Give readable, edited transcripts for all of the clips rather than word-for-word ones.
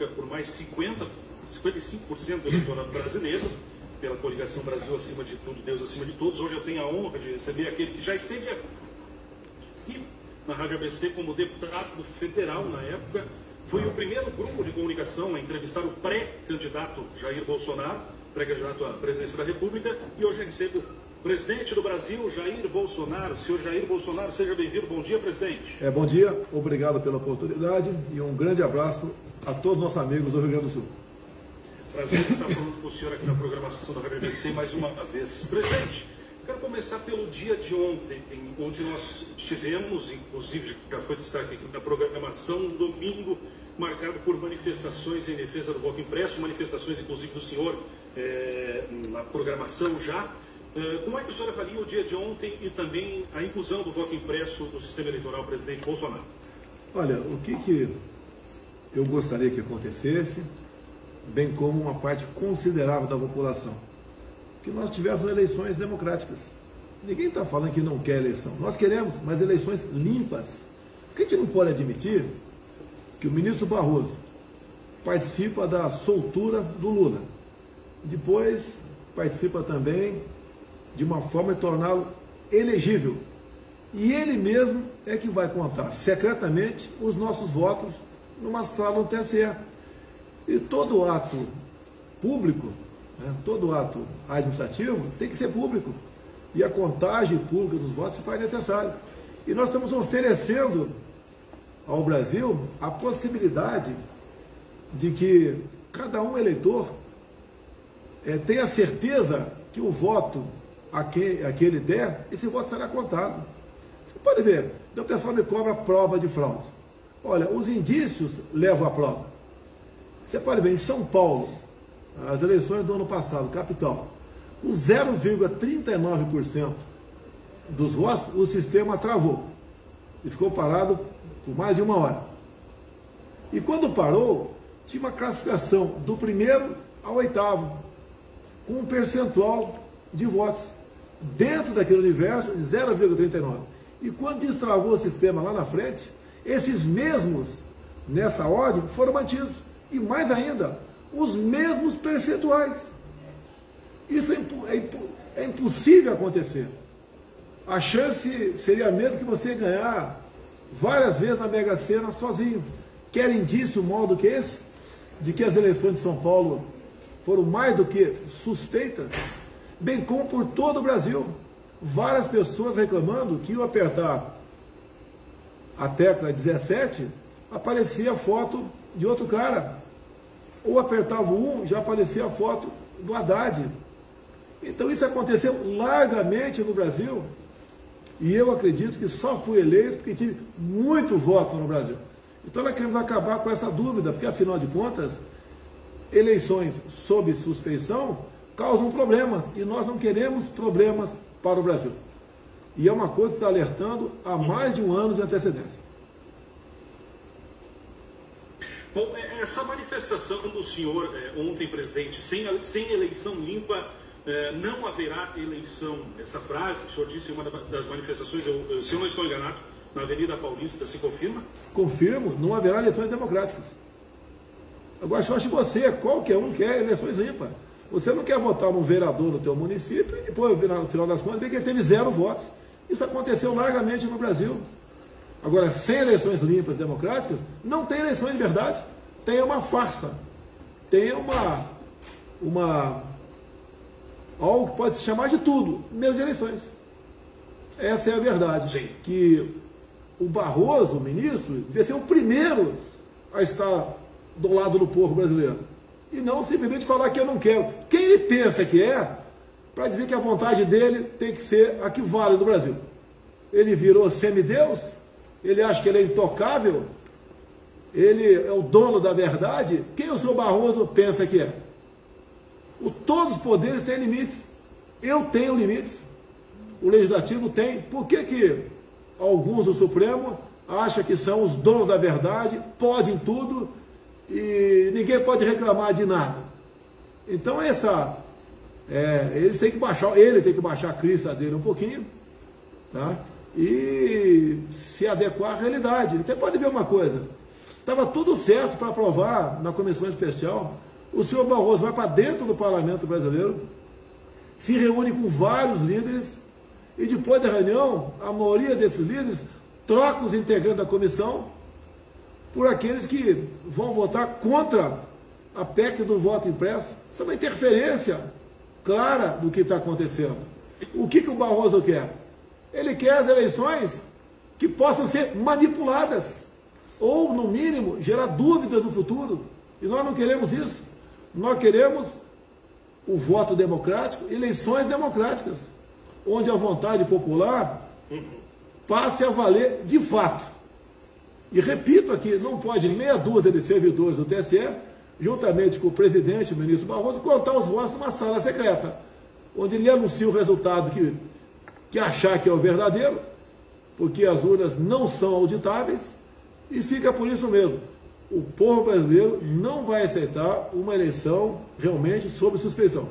República por mais 55% do eleitorado brasileiro, pela coligação Brasil acima de tudo, Deus acima de todos. Hoje eu tenho a honra de receber aquele que já esteve aqui na Rádio ABC como deputado federal na época. Foi o primeiro grupo de comunicação a entrevistar o pré-candidato Jair Bolsonaro, pré-candidato à presidência da República, e hoje eu recebo o presidente do Brasil, Jair Bolsonaro. Senhor Jair Bolsonaro, seja bem-vindo. Bom dia, presidente. Bom dia, obrigado pela oportunidade e um grande abraço a todos os nossos amigos do Rio Grande do Sul. Prazer estar falando com o senhor aqui na programação da Rádio ABC mais uma vez. Presidente, quero começar pelo dia de ontem, onde nós tivemos, inclusive já foi destaque aqui na programação, um domingo marcado por manifestações em defesa do voto impresso, manifestações inclusive do senhor na programação já. Como é que o senhor avalia o dia de ontem e também a inclusão do voto impresso no sistema eleitoral, presidente Bolsonaro? Olha, o que eu gostaria que acontecesse, bem como uma parte considerável da população, que nós tivéssemos eleições democráticas. Ninguém está falando que não quer eleição. Nós queremos, mas eleições limpas. O que a gente não pode admitir que o ministro Barroso participa da soltura do Lula. Depois participa também de uma forma de torná-lo elegível. E ele mesmo é que vai contar secretamente os nossos votos numa sala no TSE. E todo ato público, todo ato administrativo tem que ser público. E a contagem pública dos votos se faz necessário. E nós estamos oferecendo ao Brasil a possibilidade de que cada um eleitor tenha certeza que o voto a que ele der, esse voto será contado. Você pode ver, o pessoal me cobra prova de fraude. Olha, os indícios levam à prova. Você pode ver, em São Paulo, as eleições do ano passado, capital, o 0,39% dos votos, o sistema travou e ficou parado por mais de uma hora. E quando parou, tinha uma classificação do primeiro ao oitavo, com um percentual de votos dentro daquele universo de 0,39. E quando destravou o sistema lá na frente, esses mesmos, nessa ordem, foram mantidos. E mais ainda, os mesmos percentuais. Isso é impossível acontecer. A chance seria a mesma que você ganhar várias vezes na Mega Sena sozinho. Quer indício maior do que esse? De que as eleições de São Paulo foram mais do que suspeitas? Bem como por todo o Brasil. Várias pessoas reclamando que iam apertar a tecla 17, aparecia a foto de outro cara. Ou apertava o 1, já aparecia a foto do Haddad. Então isso aconteceu largamente no Brasil. E eu acredito que só fui eleito porque tive muito voto no Brasil. Então nós queremos acabar com essa dúvida, porque afinal de contas, eleições sob suspeição causam problemas. E nós não queremos problemas para o Brasil. E é uma coisa que está alertando há mais de um ano de antecedência. Bom, essa manifestação do senhor ontem, presidente, sem eleição limpa, não haverá eleição. Essa frase que o senhor disse em uma das manifestações, se eu não estou enganado, na Avenida Paulista, se confirma? Confirmo, não haverá eleições democráticas. Agora, se eu acho que você, qualquer um, quer eleições limpas. Você não quer votar num vereador no teu município e depois, no final das contas, ver que ele teve 0 votos. Isso aconteceu largamente no Brasil. Agora, sem eleições limpas, democráticas, não tem eleições de verdade. Tem uma farsa. Tem algo que pode se chamar de tudo, menos de eleições. Essa é a verdade. Sim. Que o Barroso, o ministro, devia ser o primeiro a estar do lado do povo brasileiro. E não simplesmente falar que eu não quero. Quem ele pensa que é, para dizer que a vontade dele tem que ser a que vale no Brasil. Ele virou semideus? Ele acha que ele é intocável? Ele é o dono da verdade? Quem o senhor Barroso pensa que é? Todos os poderes têm limites. Eu tenho limites. O Legislativo tem. Por que alguns do Supremo acham que são os donos da verdade, podem tudo e ninguém pode reclamar de nada? Então eles têm que baixar, ele tem que baixar a crista dele um pouquinho, tá? E se adequar à realidade. Você pode ver uma coisa, Estava tudo certo para aprovar na comissão especial. O senhor Barroso vai para dentro do parlamento brasileiro, se reúne com vários líderes, e depois da reunião, a maioria desses líderes troca os integrantes da comissão por aqueles que vão votar contra a PEC do voto impresso. Isso é uma interferência clara do que está acontecendo. O que o Barroso quer? Ele quer as eleições que possam ser manipuladas, ou, no mínimo, gerar dúvidas no futuro. E nós não queremos isso. Nós queremos o voto democrático, eleições democráticas, onde a vontade popular passe a valer de fato. E repito aqui, não pode meia dúzia de servidores do TSE, juntamente com o presidente, o ministro Barroso, contar os votos numa sala secreta, onde ele anuncia o resultado que achar que é o verdadeiro, porque as urnas não são auditáveis, e fica por isso mesmo. O povo brasileiro não vai aceitar uma eleição realmente sob suspeição.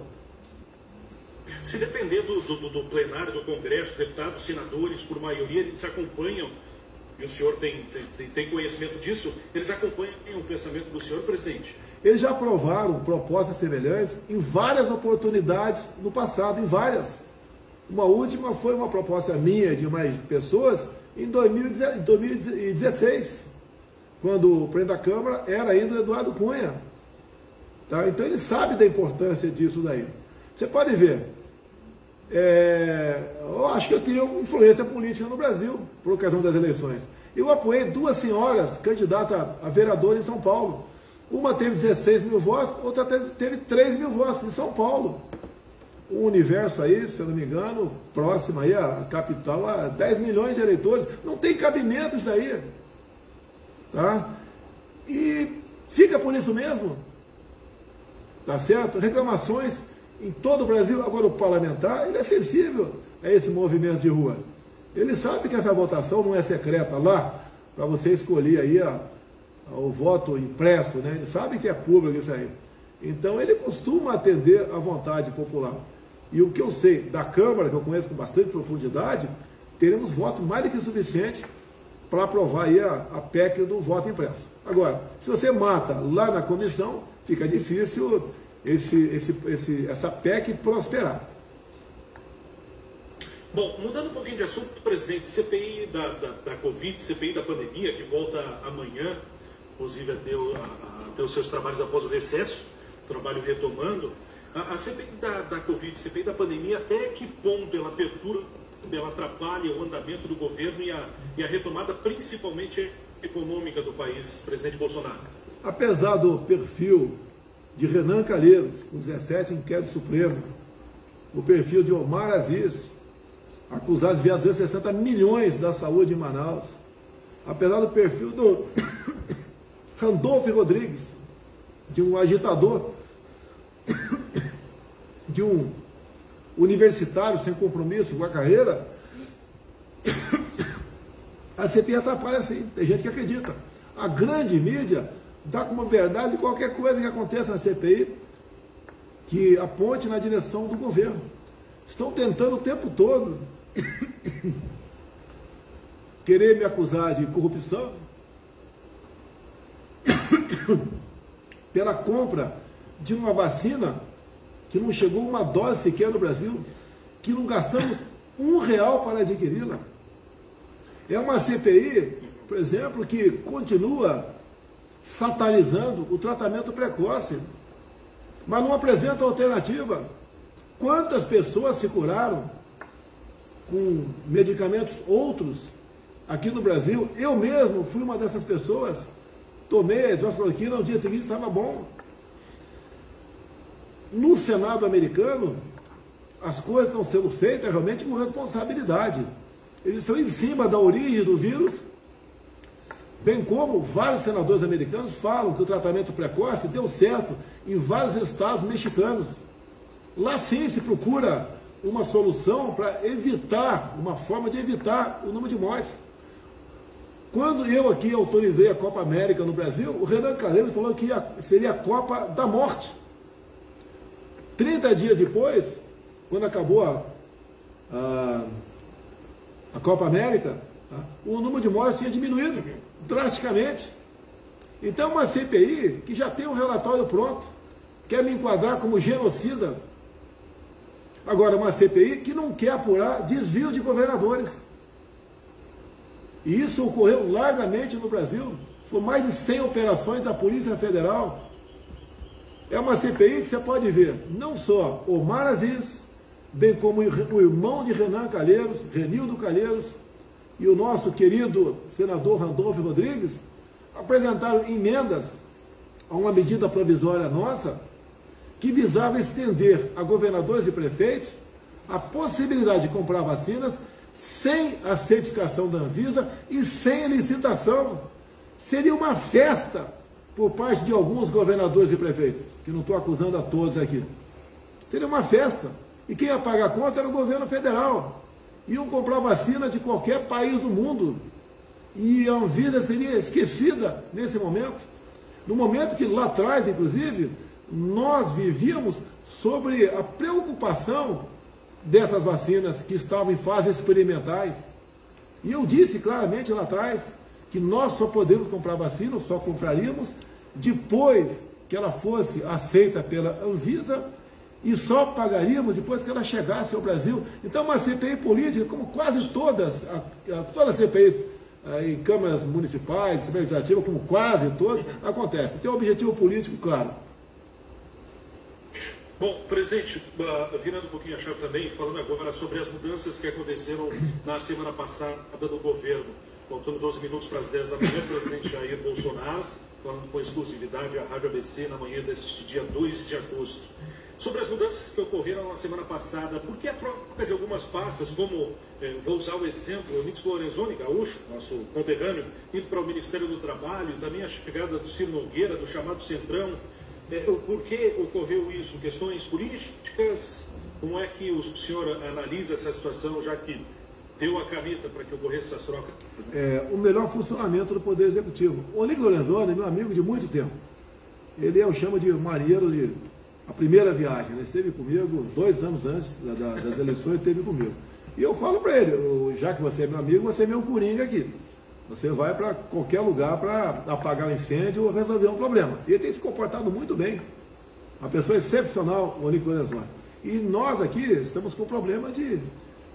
Se depender do plenário do Congresso, deputados, senadores, por maioria, eles acompanham, e o senhor tem conhecimento disso, eles acompanham o pensamento do senhor, presidente? Eles já aprovaram propostas semelhantes em várias oportunidades no passado, em várias. Uma última foi uma proposta minha de mais pessoas em 2016, quando o presidente da Câmara era ainda o Eduardo Cunha. Tá? Então ele sabe da importância disso daí. Você pode ver, eu acho que eu tenho influência política no Brasil, por ocasião das eleições. Eu apoiei duas senhoras candidatas a vereadora em São Paulo. Uma teve 16 mil votos, outra teve 3 mil votos em São Paulo. Um universo aí, se eu não me engano, próximo aí à capital, a 10 milhões de eleitores. Não tem cabimento isso aí. Tá? E fica por isso mesmo. Tá certo? Reclamações em todo o Brasil. Agora o parlamentar, ele é sensível a esse movimento de rua. Ele sabe que essa votação não é secreta lá, para você escolher aí o voto impresso, né? Ele sabe que é público isso aí. Então ele costuma atender à vontade popular. E o que eu sei da Câmara, que eu conheço com bastante profundidade, teremos votos mais do que suficientes para aprovar aí a PEC do voto impresso. Agora, se você mata lá na comissão, fica difícil essa PEC prosperar. Bom, mudando um pouquinho de assunto, presidente, CPI da Covid, CPI da pandemia, que volta amanhã, inclusive a ter os seus trabalhos após o recesso, trabalho retomando. A CPI da Covid, CPI da pandemia, até que ponto ela perturba, ela atrapalha o andamento do governo e a retomada principalmente econômica do país, presidente Bolsonaro? Apesar do perfil de Renan Calheiros, com 17 inquéritos supremos, o perfil de Omar Aziz, acusado de desviar 260 milhões da saúde em Manaus, apesar do perfil do Randolfo Rodrigues, de um agitador, de um universitário sem compromisso com a carreira, a CPI atrapalha sim, tem gente que acredita. A grande mídia dá como verdade qualquer coisa que aconteça na CPI que aponte na direção do governo. Estão tentando o tempo todo querer me acusar de corrupção pela compra de uma vacina que não chegou uma dose sequer no Brasil, que não gastamos R$1 para adquiri-la. É uma CPI, por exemplo, que continua satanizando o tratamento precoce, mas não apresenta alternativa. Quantas pessoas se curaram com medicamentos outros aqui no Brasil? Eu mesmo fui uma dessas pessoas, tomei a hidroxicloroquina, no dia seguinte estava bom. No Senado americano, as coisas estão sendo feitas realmente com responsabilidade. Eles estão em cima da origem do vírus, bem como vários senadores americanos falam que o tratamento precoce deu certo em vários estados mexicanos. Lá sim se procura uma solução para evitar, uma forma de evitar o número de mortes. Quando eu aqui autorizei a Copa América no Brasil, o Renan Calheiros falou que seria a Copa da Morte. 30 dias depois, quando acabou a Copa América, tá, o número de mortes tinha diminuído drasticamente. Então uma CPI que já tem um relatório pronto, quer me enquadrar como genocida. Agora, uma CPI que não quer apurar desvio de governadores. E isso ocorreu largamente no Brasil. Foram mais de 100 operações da Polícia Federal. É uma CPI que você pode ver não só Omar Aziz, bem como o irmão de Renan Calheiros, Renildo Calheiros, e o nosso querido senador Randolfo Rodrigues, apresentaram emendas a uma medida provisória nossa, que visava estender a governadores e prefeitos a possibilidade de comprar vacinas sem a certificação da Anvisa e sem licitação. Seria uma festa por parte de alguns governadores e prefeitos, que não estou acusando a todos aqui. Seria uma festa. E quem ia pagar a conta era o governo federal. Iam comprar vacina de qualquer país do mundo. E a Anvisa seria esquecida nesse momento. No momento que lá atrás, inclusive, nós vivíamos sobre a preocupação dessas vacinas que estavam em fases experimentais. E eu disse claramente lá atrás que nós só podemos comprar vacina, só compraríamos depois que ela fosse aceita pela Anvisa e só pagaríamos depois que ela chegasse ao Brasil. Então uma CPI política, como quase todas as CPIs em câmaras municipais, Assembleia Legislativa, como quase todas, acontece. Tem um objetivo político claro. Bom, presidente, virando um pouquinho a chave também, falando agora sobre as mudanças que aconteceram na semana passada do governo. Faltando 12 minutos para as 10 da manhã, o presidente Jair Bolsonaro, falando com exclusividade à Rádio ABC na manhã deste dia 2 de agosto. Sobre as mudanças que ocorreram na semana passada, por que a troca de algumas pastas, como, vou usar o exemplo, o Nix Lorenzoni, gaúcho, nosso conterrâneo, indo para o Ministério do Trabalho, e também a chegada do Ciro Nogueira, do chamado Centrão. Por que ocorreu isso? Questões políticas? Como é que o senhor analisa essa situação, já que deu a caneta para que ocorresse essas trocas? O melhor funcionamento do Poder Executivo. O Nix Lorenzoni é meu amigo de muito tempo. Ele eu chamo de marinheiro de a primeira viagem. Ele esteve comigo 2 anos antes das eleições, esteve comigo. E eu falo para ele, já que você é meu amigo, você é meu coringa aqui. Você vai para qualquer lugar para apagar um incêndio ou resolver um problema. E ele tem se comportado muito bem. Uma pessoa excepcional, o Nix Lorenzoni. E nós aqui estamos com problema de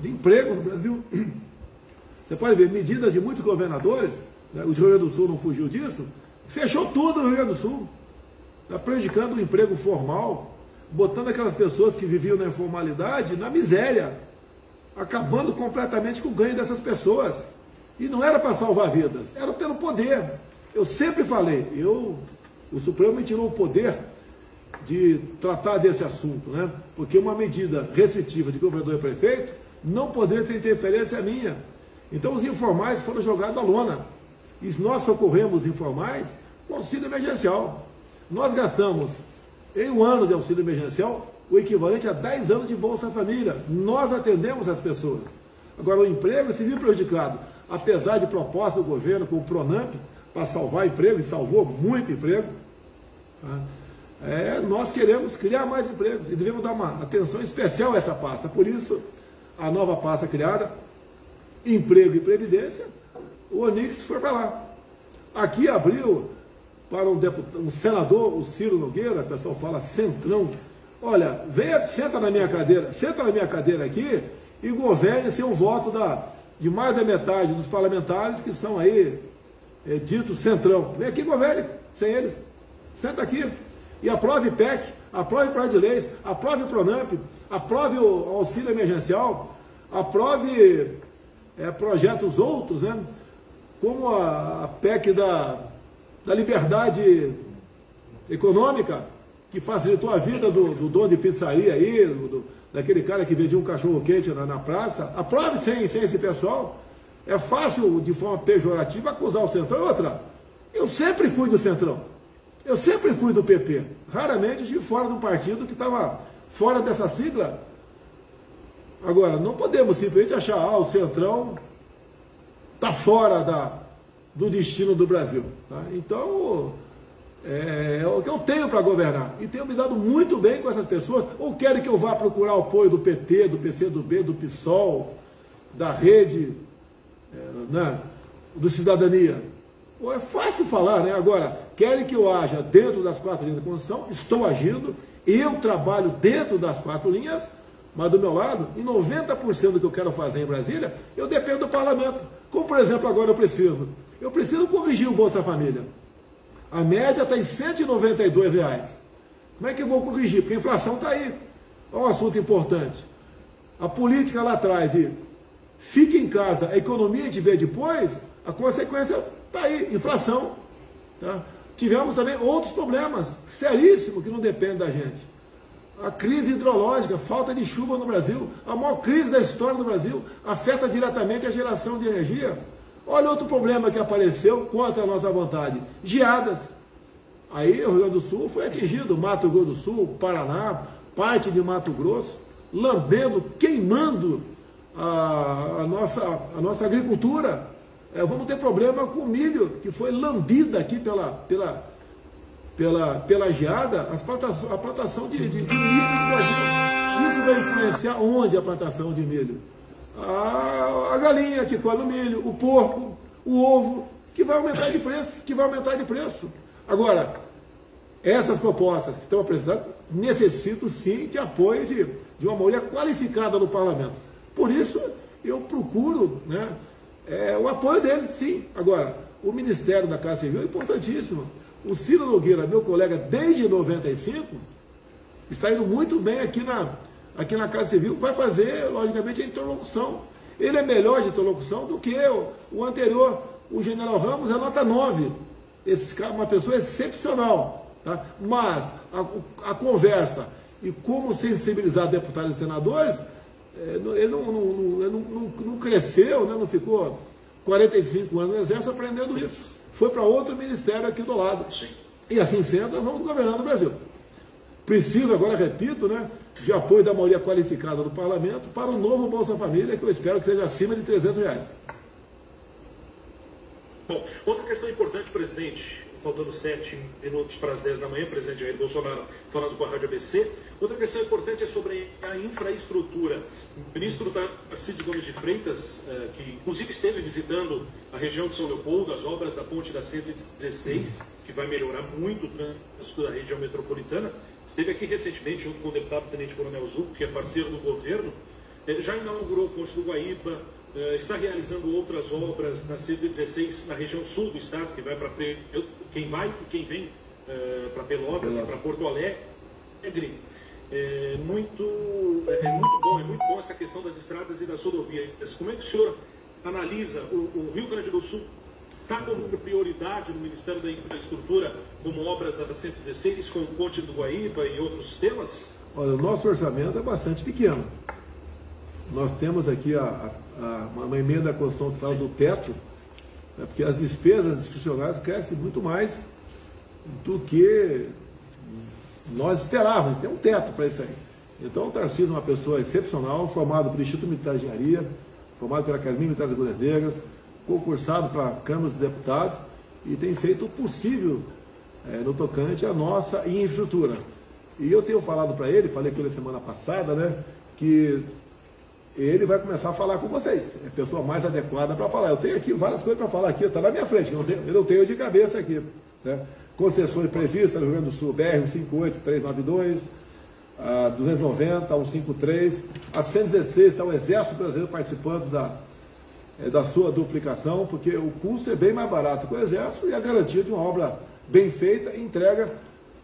emprego no Brasil. Você pode ver, medidas de muitos governadores, né, o Rio Grande do Sul não fugiu disso, fechou tudo no Rio Grande do Sul. Está prejudicando o emprego formal, botando aquelas pessoas que viviam na informalidade na miséria, acabando completamente com o ganho dessas pessoas. E não era para salvar vidas, era pelo poder. Eu sempre falei, o Supremo me tirou o poder de tratar desse assunto, né? Porque uma medida restritiva de governador e prefeito não poderia ter interferência minha. Então os informais foram jogados à lona. E nós socorremos informais com auxílio emergencial. Nós gastamos, em 1 ano de auxílio emergencial, o equivalente a 10 anos de Bolsa Família. Nós atendemos as pessoas. Agora, o emprego se viu prejudicado, apesar de proposta do governo com o Pronamp, para salvar emprego, e salvou muito emprego. Nós queremos criar mais empregos e devemos dar uma atenção especial a essa pasta. Por isso, a nova pasta criada, Emprego e Previdência, o Onix foi para lá. Aqui abriu para um senador, o Ciro Nogueira, o pessoal fala Centrão. Olha, senta na minha cadeira aqui e governe sem um voto de mais da metade dos parlamentares que são aí ditos Centrão. Vem aqui e governe sem eles. Senta aqui e aprove PEC, aprove Prazo de Leis, aprove o Pronamp, aprove o auxílio emergencial, aprove projetos outros, né? Como a PEC da liberdade econômica, que facilitou a vida do dono de pizzaria aí, daquele cara que vendia um cachorro quente na praça. Aprove sem esse pessoal. É fácil, de forma pejorativa, acusar o Centrão. Outra, eu sempre fui do Centrão. Eu sempre fui do PP. Raramente estive fora do partido que estava fora dessa sigla. Agora, não podemos simplesmente achar, o Centrão está fora do destino do Brasil. Tá? Então, é o que eu tenho para governar. E tenho me dado muito bem com essas pessoas. Ou querem que eu vá procurar o apoio do PT, do PCdoB, do PSOL, da Rede, do Cidadania? É fácil falar, né? Agora, querem que eu haja dentro das 4 linhas da Constituição, estou agindo, eu trabalho dentro das 4 linhas, mas do meu lado, em 90% do que eu quero fazer em Brasília, eu dependo do parlamento. Como, por exemplo, agora eu preciso corrigir o Bolsa Família. A média está em R$ 192. Como é que eu vou corrigir? Porque a inflação está aí. É um assunto importante. A política lá atrás e fica em casa, a economia a gente vê depois, a consequência está aí, inflação. Tá? Tivemos também outros problemas seríssimos que não dependem da gente. A crise hidrológica, falta de chuva no Brasil, a maior crise da história do Brasil, afeta diretamente a geração de energia. Olha outro problema que apareceu contra a nossa vontade, geadas. Aí o Rio Grande do Sul foi atingido, Mato Grosso do Sul, Paraná, parte de Mato Grosso, lambendo, queimando a nossa agricultura. Vamos ter problema com o milho, que foi lambida aqui pela geada, a plantação de milho no Brasil. Isso vai influenciar onde a plantação de milho? A galinha que come o milho, o porco, o ovo, que vai aumentar de preço, Agora, essas propostas que estão apresentadas necessitam sim de apoio de uma maioria qualificada no parlamento. Por isso, eu procuro, né, o apoio deles, sim. Agora, o Ministério da Casa Civil é importantíssimo. O Ciro Nogueira, meu colega desde 95, está indo muito bem aqui na Casa Civil, vai fazer, logicamente, a interlocução. Ele é melhor de interlocução do que o anterior. O general Ramos é nota 9. Esse cara é uma pessoa excepcional. Tá? Mas a conversa e como sensibilizar deputados e senadores, ele não cresceu, né? Não ficou 45 anos no Exército aprendendo isso. Foi para outro ministério aqui do lado. Sim. E assim sendo, nós vamos governando o Brasil. Preciso agora, repito, né, de apoio da maioria qualificada do parlamento para o novo Bolsa Família, que eu espero que seja acima de R$300. Bom, outra questão importante, presidente, faltando 7 minutos para as 10 da manhã, presidente Jair Bolsonaro falando com a Rádio ABC. Outra questão importante é sobre a infraestrutura. O ministro Tarcísio Gomes de Freitas, que inclusive esteve visitando a região de São Leopoldo, as obras da ponte da 116, que vai melhorar muito o trânsito da região metropolitana, esteve aqui recentemente junto com o deputado Tenente Coronel Zucco, que é parceiro do governo, já inaugurou a ponte do Guaíba, está realizando outras obras na 116, na região sul do estado, que vai para quem vai e quem vem para Pelotas e para Porto Alegre. É muito bom essa questão das estradas e das rodovias. Como é que o senhor analisa o Rio Grande do Sul? Está como prioridade no Ministério da Infraestrutura como obras da 116, com o ponte do Guaíba e outros sistemas? Olha, o nosso orçamento é bastante pequeno. Nós temos aqui uma emenda à Constituição que fala do teto, né, porque as despesas discricionárias crescem muito mais do que nós esperávamos. Tem um teto para isso aí. Então o Tarcísio é uma pessoa excepcional, formado pelo Instituto Militar de Engenharia, formado pela Academia Militar das Agulhas Negras, concursado para a Câmara dos Deputados e tem feito o possível no tocante à nossa infraestrutura. E eu tenho falado para ele, falei com ele semana passada, né, que ele vai começar a falar com vocês. É a pessoa mais adequada para falar. Eu tenho aqui várias coisas para falar aqui, está na minha frente, eu não tenho de cabeça aqui. Né? Concessões previstas no Rio Grande do Sul, BR-158, 392, a 290, a 153, a 116 está o Exército Brasileiro participando da sua duplicação, porque o custo é bem mais barato que o Exército e a garantia de uma obra bem feita e entrega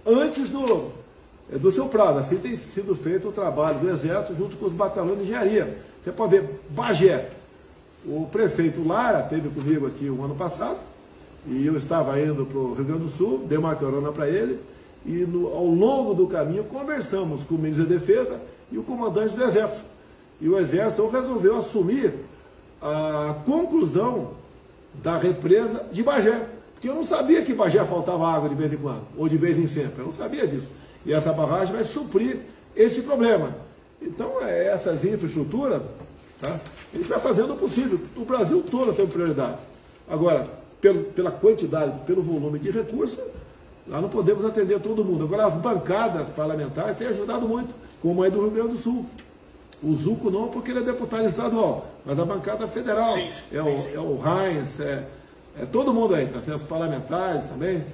antes do seu prazo. Assim tem sido feito o trabalho do Exército junto com os batalhões de engenharia. Você pode ver, Bagé, o prefeito Lara esteve comigo aqui o ano passado, e eu estava indo para o Rio Grande do Sul, dei uma carona para ele, e ao longo do caminho conversamos com o ministro da Defesa e o comandante do Exército. E o Exército resolveu assumir a conclusão da represa de Bagé, porque eu não sabia que Bagé faltava água de vez em quando, ou de vez em sempre, eu não sabia disso. E essa barragem vai suprir esse problema. Então, essas infraestruturas, tá? A gente vai fazendo o possível. O Brasil todo tem prioridade. Agora, pela quantidade, pelo volume de recursos, nós não podemos atender todo mundo. Agora, as bancadas parlamentares têm ajudado muito, como aí do Rio Grande do Sul. O Zucco não, porque ele é deputado estadual, mas a bancada federal, sim. É o Heinz, todo mundo aí, tá certo? Os parlamentares também,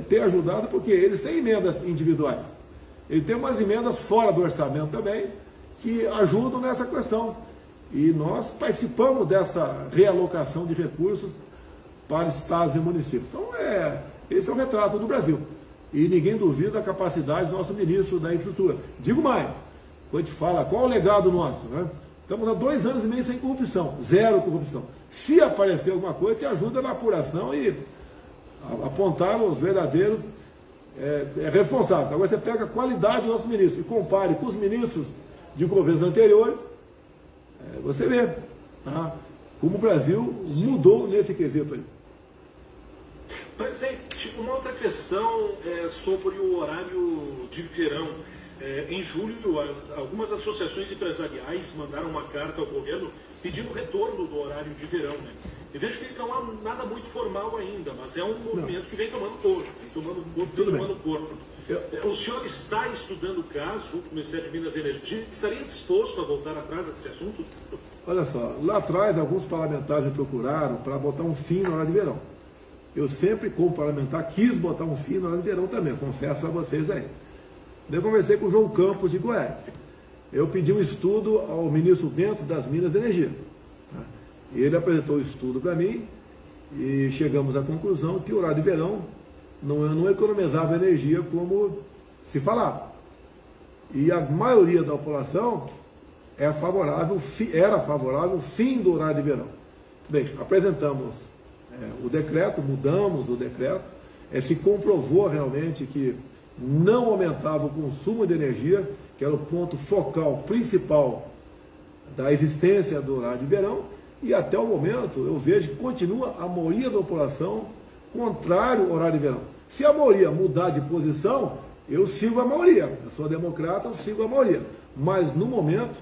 tem ajudado porque eles têm emendas individuais. Ele tem umas emendas fora do orçamento também, que ajudam nessa questão. E nós participamos dessa realocação de recursos para estados e municípios. Então, esse é o retrato do Brasil. E ninguém duvida da capacidade do nosso ministro da Infraestrutura. Digo mais, quando a gente fala qual é o legado nosso, né? Estamos há 2 anos e meio sem corrupção, 0 corrupção. Se aparecer alguma coisa, te ajuda na apuração e apontar os verdadeiros responsáveis. Agora você pega a qualidade do nosso ministro e compare com os ministros de governos anteriores, você vê, tá? Como o Brasil mudou nesse quesito aí. Presidente, uma outra questão sobre o horário de verão. Em julho, algumas associações empresariais mandaram uma carta ao governo pedindo o retorno do horário de verão, né? Eu vejo que não há nada muito formal ainda, mas é um movimento que vem tomando corpo, O senhor está estudando o caso junto com o Ministério de Minas e Energia? Estaria disposto a voltar atrás desse assunto? Olha só, lá atrás alguns parlamentares me procuraram para botar um fim na hora de verão. Eu sempre, como parlamentar, quis botar um fim na hora de verão também, confesso para vocês aí. Eu conversei com o João Campos de Goiás. Eu pedi um estudo ao ministro Bento das Minas e Energia. Ele apresentou o estudo para mim e chegamos à conclusão que o horário de verão não economizava energia como se falava. E a maioria da população era favorável ao fim do horário de verão. Bem, apresentamos o decreto, mudamos o decreto, se comprovou realmente que não aumentava o consumo de energia, que era o ponto focal principal da existência do horário de verão, e até o momento eu vejo que continua a maioria da população contrário ao horário de verão. Se a maioria mudar de posição, eu sigo a maioria. Eu sou democrata, eu sigo a maioria. Mas no momento,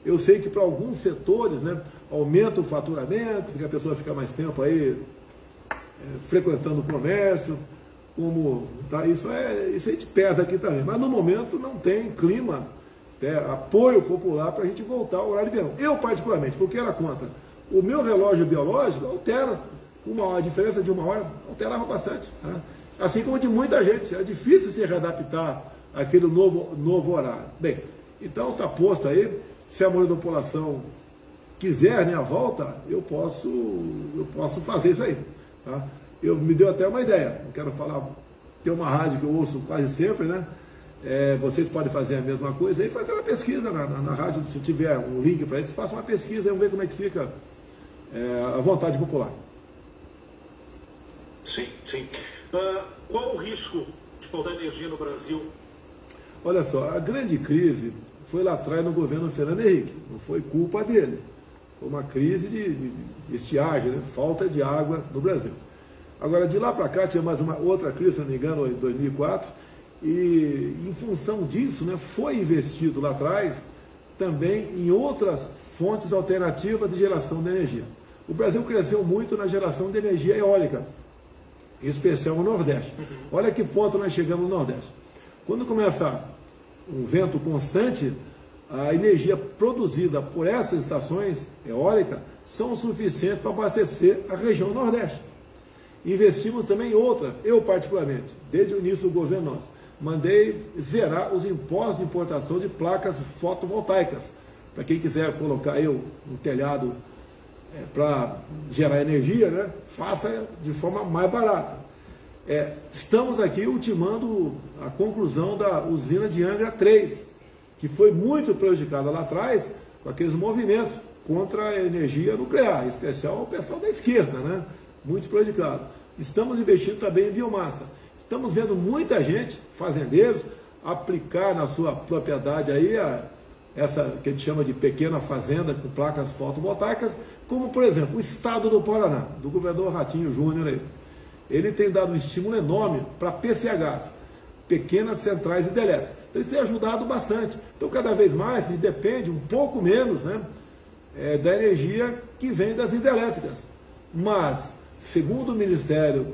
eu sei que para alguns setores, né, aumenta o faturamento, porque a pessoa fica mais tempo aí frequentando o comércio, isso a gente pesa aqui também. Mas no momento não tem clima, apoio popular para a gente voltar ao horário de verão. Eu particularmente, porque era contra. O meu relógio biológico altera, a diferença de 1 hora alterava bastante, né? Assim como de muita gente, é difícil se readaptar àquele novo horário. Bem, então está posto aí, se a maioria da população quiser, né, a volta, eu posso fazer isso aí, tá? Me deu até uma ideia, não quero falar, tem uma rádio que eu ouço quase sempre, né? Vocês podem fazer a mesma coisa e fazer uma pesquisa na rádio, se tiver um link para isso, faça uma pesquisa e vamos ver como é que fica a vontade popular. Sim, sim. Qual o risco de faltar energia no Brasil? Olha só, a grande crise foi lá atrás no governo Fernando Henrique, não foi culpa dele. Foi uma crise de estiagem, né? Falta de água no Brasil. Agora, de lá para cá, tinha mais uma outra crise, se não me engano, em 2004, e em função disso, né, foi investido lá atrás também em outras fontes alternativas de geração de energia. O Brasil cresceu muito na geração de energia eólica, em especial no Nordeste. Olha que ponto nós chegamos no Nordeste. Quando começa um vento constante, a energia produzida por essas estações eólicas são suficientes para abastecer a região Nordeste. Investimos também em outras, eu particularmente, desde o início do governo nosso, mandei zerar os impostos de importação de placas fotovoltaicas, para quem quiser colocar aí um telhado para gerar energia, né, faça de forma mais barata. Estamos aqui ultimando a conclusão da usina de Angra 3, que foi muito prejudicada lá atrás com aqueles movimentos contra a energia nuclear, em especial o pessoal da esquerda, né? Muito prejudicado. Estamos investindo também em biomassa. Estamos vendo muita gente, fazendeiros, aplicar na sua propriedade aí essa que a gente chama de pequena fazenda com placas fotovoltaicas, como por exemplo o estado do Paraná, do governador Ratinho Júnior aí. Ele tem dado um estímulo enorme para PCHs, pequenas centrais hidrelétricas. Então isso tem ajudado bastante. Então cada vez mais a gente depende um pouco menos, né, da energia que vem das hidrelétricas. Mas, segundo o Ministério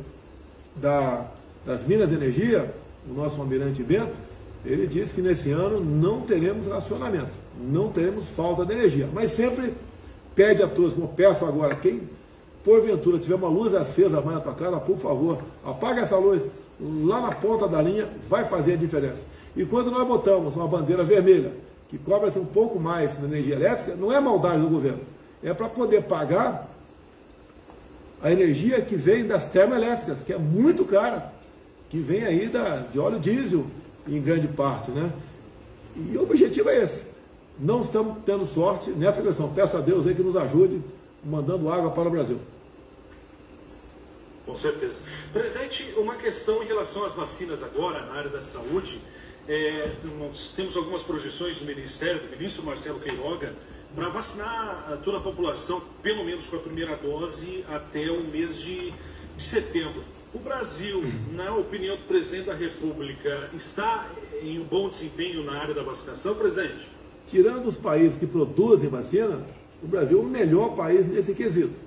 das Minas e Energia, o nosso almirante Bento, ele disse que nesse ano não teremos racionamento, não teremos falta de energia. Mas sempre pede a todos, como eu peço agora, quem porventura tiver uma luz acesa mais na tua cara, por favor, apaga essa luz lá na ponta da linha, vai fazer a diferença. E quando nós botamos uma bandeira vermelha, que cobra-se um pouco mais na energia elétrica, não é maldade do governo, é para poder pagar a energia que vem das termoelétricas, que é muito cara, que vem aí de óleo diesel, em grande parte, né? E o objetivo é esse. Não estamos tendo sorte nessa questão. Peço a Deus aí que nos ajude, mandando água para o Brasil. Com certeza. Presidente, uma questão em relação às vacinas agora, na área da saúde. Nós temos algumas projeções do Ministério, do ministro Marcelo Queiroga, para vacinar toda a população, pelo menos com a primeira dose, até o mês de setembro. O Brasil, na opinião do presidente da República, está em um bom desempenho na área da vacinação, presidente? Tirando os países que produzem vacina, o Brasil é o melhor país nesse quesito.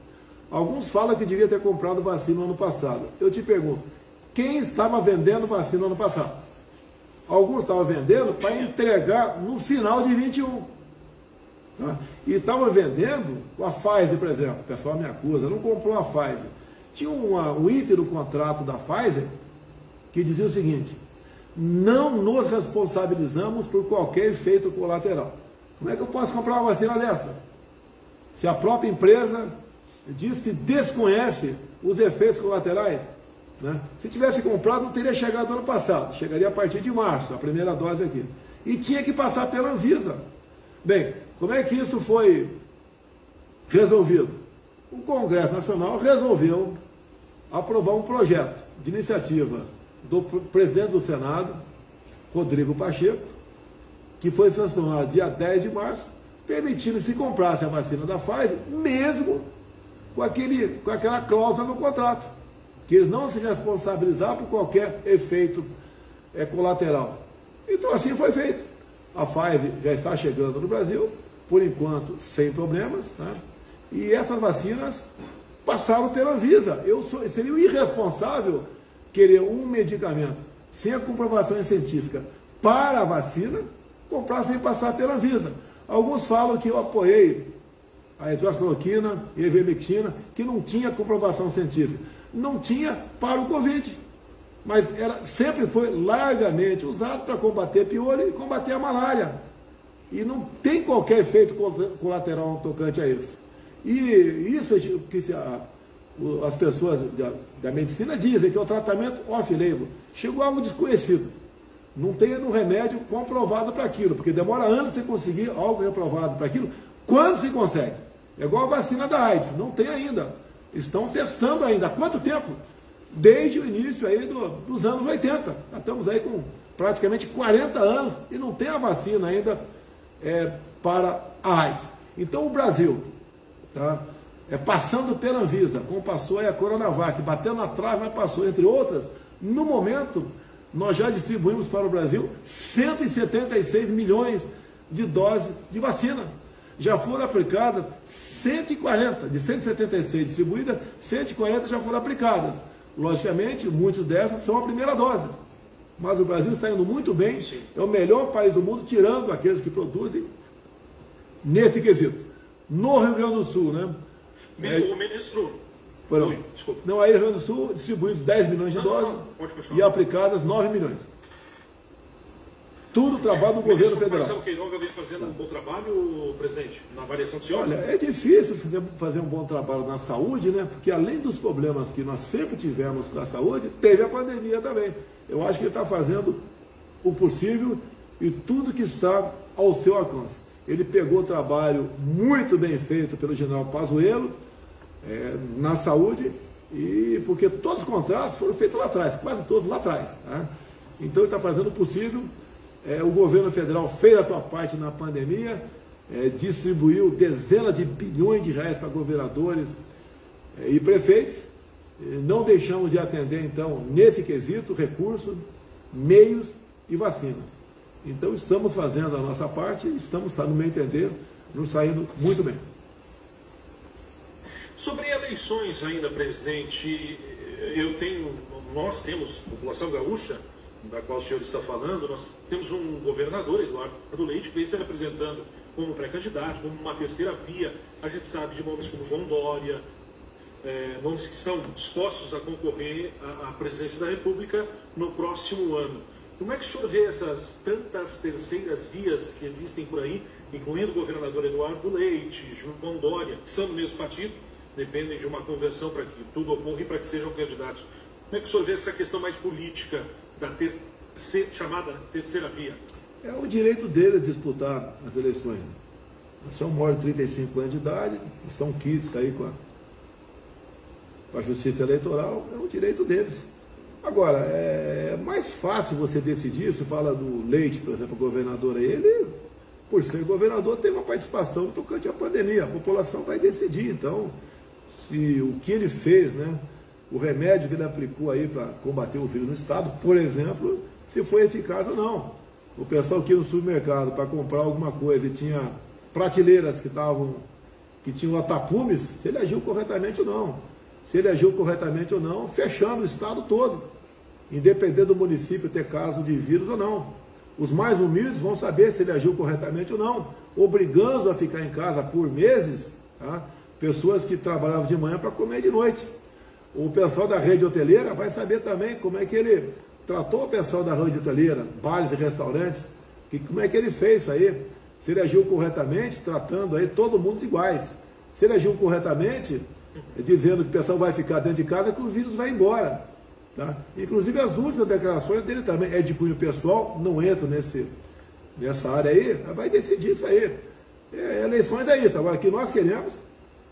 Alguns falam que devia ter comprado vacina no ano passado. Eu te pergunto, quem estava vendendo vacina no ano passado? Alguns estavam vendendo para entregar no final de 21. Tá? E estavam vendendo a Pfizer, por exemplo. O pessoal me acusa, não comprou a Pfizer. Tinha um item no contrato da Pfizer que dizia o seguinte: não nos responsabilizamos por qualquer efeito colateral. Como é que eu posso comprar uma vacina dessa? Se a própria empresa diz que desconhece os efeitos colaterais, né? Se tivesse comprado, não teria chegado no ano passado, chegaria a partir de março, a primeira dose aqui. E tinha que passar pela Anvisa. Bem, como é que isso foi resolvido? O Congresso Nacional resolveu aprovar um projeto de iniciativa do presidente do Senado, Rodrigo Pacheco, que foi sancionado dia 10 de março, permitindo que se comprasse a vacina da Pfizer, mesmo com aquela cláusula no contrato, que eles não se responsabilizar por qualquer efeito colateral. Então assim foi feito. A Pfizer já está chegando no Brasil, por enquanto sem problemas, tá? E essas vacinas passaram pela Anvisa. Seria irresponsável querer um medicamento sem a comprovação científica para a vacina, comprar sem passar pela Anvisa. Alguns falam que eu apoiei a hidroxicloroquina e a ivermectina, que não tinha comprovação científica. Não tinha para o Covid, mas sempre foi largamente usado para combater piolho e combater a malária. E não tem qualquer efeito colateral tocante a isso. E isso que as pessoas da medicina dizem, que é o tratamento off-label. Chegou algo desconhecido. Não tem no remédio comprovado para aquilo, porque demora anos você conseguir algo reprovado para aquilo. Quando se consegue? É igual a vacina da AIDS, não tem ainda. Estão testando ainda. Há quanto tempo? Desde o início aí dos anos 80. Já estamos aí com praticamente 40 anos e não tem a vacina ainda para a AIDS. Então o Brasil, tá, passando pela Anvisa, como passou aí a Coronavac, batendo na trave, mas passou, entre outras, no momento, nós já distribuímos para o Brasil 176 milhões de doses de vacina. Já foram aplicadas 140, de 176 distribuídas, 140 já foram aplicadas. Logicamente, muitas dessas são a primeira dose. Mas o Brasil está indo muito bem, sim. É o melhor país do mundo, tirando aqueles que produzem nesse quesito. No Rio Grande do Sul, né? O ministro... Desculpa. Não, aí no Rio Grande do Sul distribuídos 10 milhões de doses e aplicadas 9 milhões. Tudo trabalho do governo federal. Marcelo Queiroga vem fazendo um bom trabalho, presidente, na avaliação do senhor? Olha, é difícil fazer um bom trabalho na saúde, né? Porque além dos problemas que nós sempre tivemos com a saúde, teve a pandemia também. Eu acho que ele está fazendo o possível e tudo que está ao seu alcance. Ele pegou o trabalho muito bem feito pelo general Pazuello na saúde, e porque todos os contratos foram feitos lá atrás, quase todos lá atrás. Tá? Então ele está fazendo o possível. O governo federal fez a sua parte na pandemia, distribuiu dezenas de bilhões de reais para governadores e prefeitos. Não deixamos de atender, então, nesse quesito, recursos, meios e vacinas. Então, estamos fazendo a nossa parte, estamos, no meu entender, nos saindo muito bem. Sobre eleições ainda, presidente, nós temos, população gaúcha, da qual o senhor está falando, nós temos um governador, Eduardo Leite, que vem se apresentando como pré-candidato, como uma terceira via. A gente sabe de nomes como João Dória, nomes que estão dispostos a concorrer à presidência da República no próximo ano. Como é que o senhor vê essas tantas terceiras vias que existem por aí, incluindo o governador Eduardo Leite, João Dória, que são do mesmo partido, dependem de uma convenção para que tudo ocorra e para que sejam candidatos? Como é que o senhor vê essa questão mais política da chamada terceira via? É o direito dele disputar as eleições. São maiores de 35 anos de idade, estão quites aí com a Justiça Eleitoral, é um direito deles. Agora, é mais fácil você decidir, se fala do Leite, por exemplo, governador, ele, por ser governador, tem uma participação no tocante à pandemia, a população vai decidir. Então, se o que ele fez, né, o remédio que ele aplicou aí para combater o vírus no estado, por exemplo, se foi eficaz ou não. O pessoal que ia no supermercado para comprar alguma coisa e tinha prateleiras que tinham lá tapumes, se ele agiu corretamente ou não. Se ele agiu corretamente ou não, fechando o estado todo, independente do município ter caso de vírus ou não. Os mais humildes vão saber se ele agiu corretamente ou não, obrigando a ficar em casa por meses, tá? Pessoas que trabalhavam de manhã para comer de noite. O pessoal da rede hoteleira vai saber também como é que ele tratou o pessoal da rede hoteleira, bares e restaurantes, como é que ele fez isso aí. Se ele agiu corretamente, tratando aí todo mundo iguais. Se ele agiu corretamente, dizendo que o pessoal vai ficar dentro de casa, que o vírus vai embora. Tá? Inclusive as últimas declarações dele também é de cunho pessoal, não entro nessa área aí, vai decidir isso aí. Eleições é isso. Agora, o que nós queremos,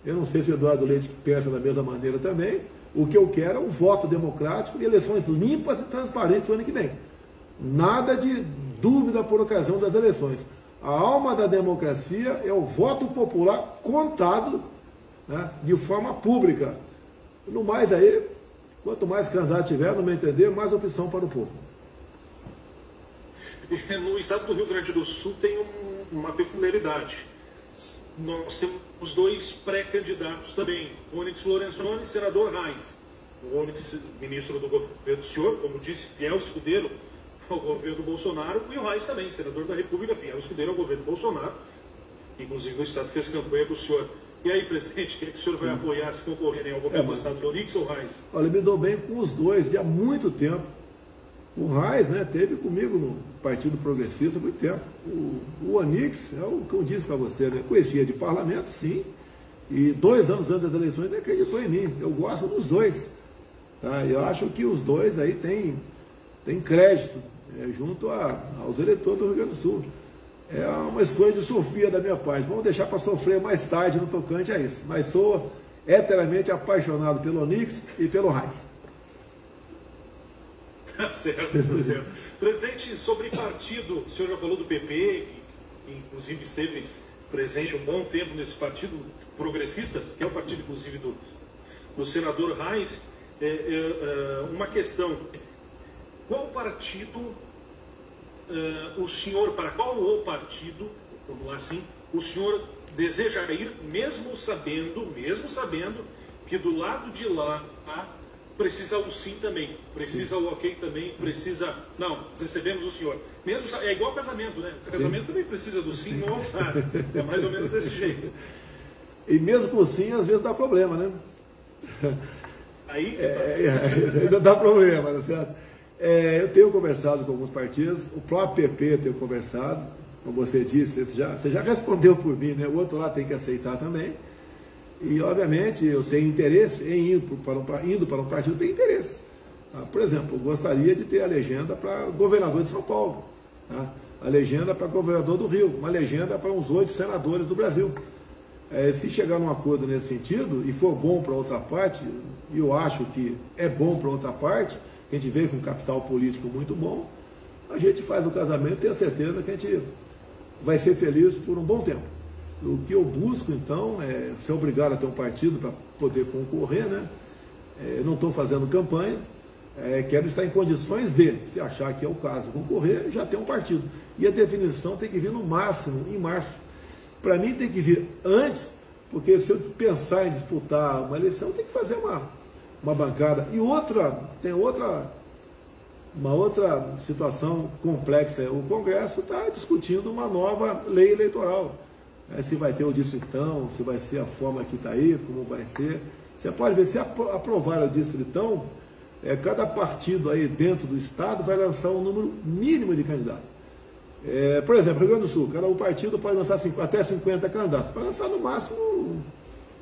eu não sei se o Eduardo Leite pensa da mesma maneira também, o que eu quero é um voto democrático e eleições limpas e transparentes no ano que vem. Nada de dúvida por ocasião das eleições. A alma da democracia é o voto popular contado, né, de forma pública. No mais aí, quanto mais candidato tiver, no meu entender, mais opção para o povo. No estado do Rio Grande do Sul tem uma peculiaridade. Nós temos dois pré-candidatos também, Onyx Lorenzoni e senador Reis. O Onyx, ministro do governo do senhor, como disse, fiel escudeiro ao governo Bolsonaro, e o Reis também, senador da República, fiel escudeiro ao governo Bolsonaro. Inclusive o estado fez campanha com o senhor. E aí, presidente, quem é que o senhor vai apoiar se concorrerem ao governo do estado, do Onyx ou Reis? Olha, eu me dou bem com os dois, há muito tempo. O Reis, né, teve comigo no Partido Progressista há muito tempo. O Onyx, é o que eu disse para você, né, conhecia de parlamento, sim, e 2 anos antes das eleições ele acreditou em mim. Eu gosto dos dois. Tá? Eu acho que os dois aí têm crédito junto aos eleitores do Rio Grande do Sul. É uma escolha de Sofia da minha parte. Vamos deixar para sofrer mais tarde no tocante a isso. Mas sou eternamente apaixonado pelo Onyx e pelo Reis. Tá certo, tá certo. Presidente, sobre partido, o senhor já falou do PP, que inclusive esteve presente um bom tempo nesse partido, Progressistas, que é o partido, inclusive, do senador Reis. Uma questão: qual partido o senhor, para qual o partido, vamos lá assim, o senhor deseja ir, mesmo sabendo que do lado de lá precisa o sim também, precisa o ok também, precisa... Não, nós recebemos o senhor. Mesmo, é igual casamento, né? O casamento também precisa do sim no altar. É mais ou menos desse jeito. E mesmo com o sim, às vezes dá problema, né? Aí ainda dá problema, tá certo? Eu tenho conversado com alguns partidos, o próprio PP eu tenho conversado, como você disse, você já respondeu por mim, né? O outro lá tem que aceitar também. E, obviamente, eu tenho interesse em indo para um partido, eu tenho interesse. Tá? Por exemplo, eu gostaria de ter a legenda para governador de São Paulo, tá? A legenda para governador do Rio, uma legenda para uns 8 senadores do Brasil. Se chegar num acordo nesse sentido, e for bom para outra parte, e eu acho que é bom para outra parte, que a gente veio com um capital político muito bom, a gente faz o casamento e tem a certeza que a gente vai ser feliz por um bom tempo. O que eu busco, então, é ser obrigado a ter um partido para poder concorrer, né? Não estou fazendo campanha, quero estar em condições de, se achar que é o caso, concorrer, já ter um partido. E a definição tem que vir no máximo, em março. Para mim tem que vir antes, porque se eu pensar em disputar uma eleição, tem que fazer uma bancada. E tem uma outra situação complexa. O Congresso está discutindo uma nova lei eleitoral. Se vai ter o distritão, se vai ser a forma que está aí, como vai ser. Você pode ver, se aprovar o distritão, cada partido aí dentro do estado vai lançar um número mínimo de candidatos. Por exemplo, Rio Grande do Sul, cada partido pode lançar até 50 candidatos. Vai lançar no máximo